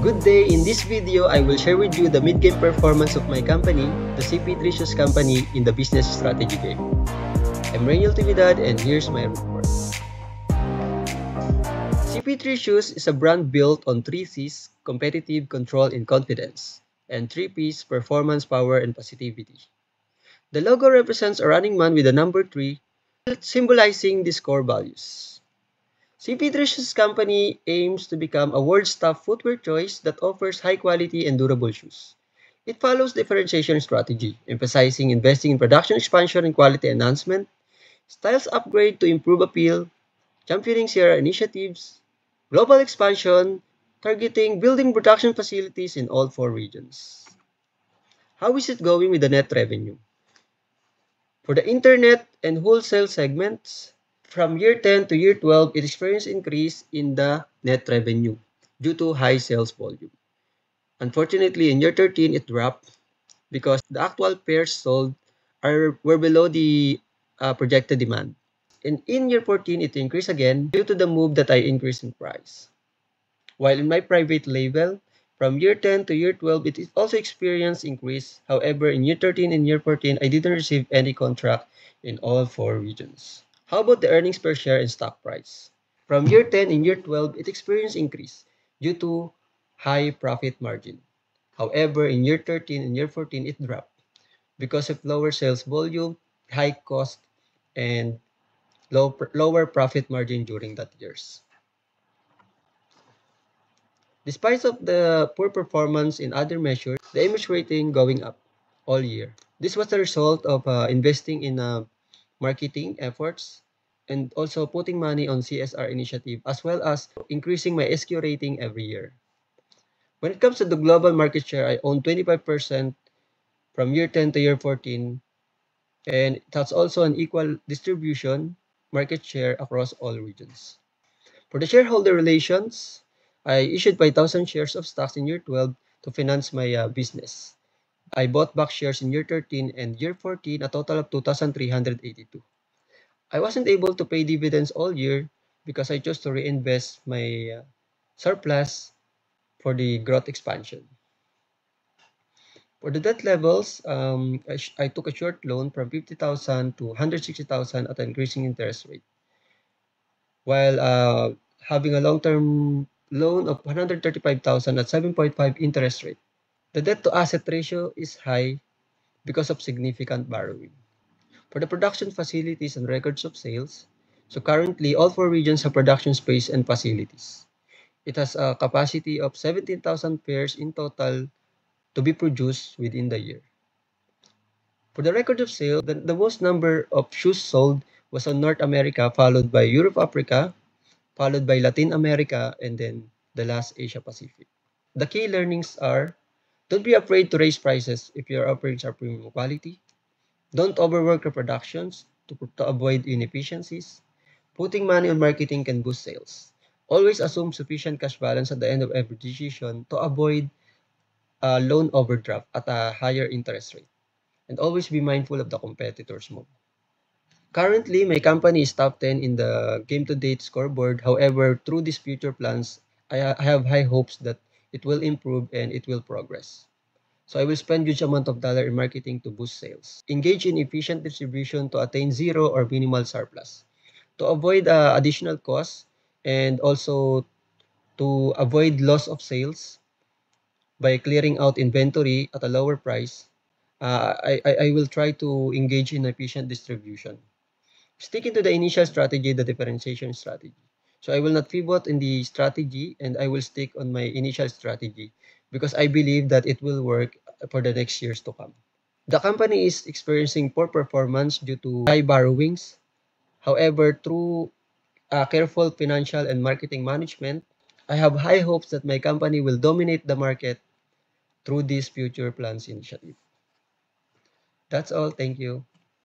Good day! In this video, I will share with you the mid-game performance of my company, the CP3 Shoes Company, in the business strategy game. I'm Rainiel Tividad and here's my report. CP3 Shoes is a brand built on 3 C's, competitive, control, and confidence, and 3 P's, performance, power, and positivity. The logo represents a running man with the number 3, symbolizing these core values. CP3 Shoes Company aims to become a world's top footwear choice that offers high-quality and durable shoes. It follows differentiation strategy, emphasizing investing in production expansion and quality enhancement, styles upgrade to improve appeal, championing Sierra initiatives, global expansion, targeting building production facilities in all 4 regions. How is it going with the net revenue? For the internet and wholesale segments, from year 10 to year 12, it experienced increase in the net revenue due to high sales volume. Unfortunately, in year 13, it dropped because the actual pairs sold were below the projected demand. And in year 14, it increased again due to the move that I increased in price. While in my private label, from year 10 to year 12, it also experienced increase. However, in year 13 and year 14, I didn't receive any contract in all 4 regions. How about the earnings per share and stock price? From year 10 and year 12, it experienced increase due to high profit margin. However, in year 13 and year 14, it dropped because of lower sales volume, high cost, and lower profit margin during that years. Despite of the poor performance in other measures, the image rating going up all year. This was the result of investing in marketing efforts and also putting money on CSR initiative as well as increasing my SQ rating every year. When it comes to the global market share, I own 25% from year 10 to year 14, and it has also an equal distribution market share across all regions. For the shareholder relations, I issued 5,000 shares of stocks in year 12 to finance my business. I bought back shares in year 13 and year 14, a total of 2,382. I wasn't able to pay dividends all year because I chose to reinvest my surplus for the growth expansion. For the debt levels, I took a short loan from 50,000 to 160,000 at an increasing interest rate, while having a long-term loan of 135,000 at 7.5 interest rate. The debt to asset ratio is high because of significant borrowing. For the production facilities and records of sales, so currently all 4 regions have production space and facilities. It has a capacity of 17,000 pairs in total to be produced within the year. For the record of sale, the most number of shoes sold was on North America, followed by Europe, Africa, followed by Latin America, and then the last Asia Pacific. The key learnings are, don't be afraid to raise prices if your offerings are premium quality. Don't overwork your productions to avoid inefficiencies. Putting money on marketing can boost sales. Always assume sufficient cash balance at the end of every decision to avoid a loan overdraft at a higher interest rate. And always be mindful of the competitors' move. Currently, my company is top 10 in the game-to-date scoreboard. However, through these future plans, I have high hopes that it will improve and it will progress. So I will spend huge amount of dollar in marketing to boost sales. Engage in efficient distribution to attain zero or minimal surplus. To avoid additional costs and also to avoid loss of sales by clearing out inventory at a lower price, I will try to engage in efficient distribution. Sticking to the initial strategy, the differentiation strategy. So I will not pivot in the strategy and I will stick on my initial strategy because I believe that it will work for the next years to come. The company is experiencing poor performance due to high borrowings. However, through careful financial and marketing management, I have high hopes that my company will dominate the market through this future plans initiative. That's all. Thank you.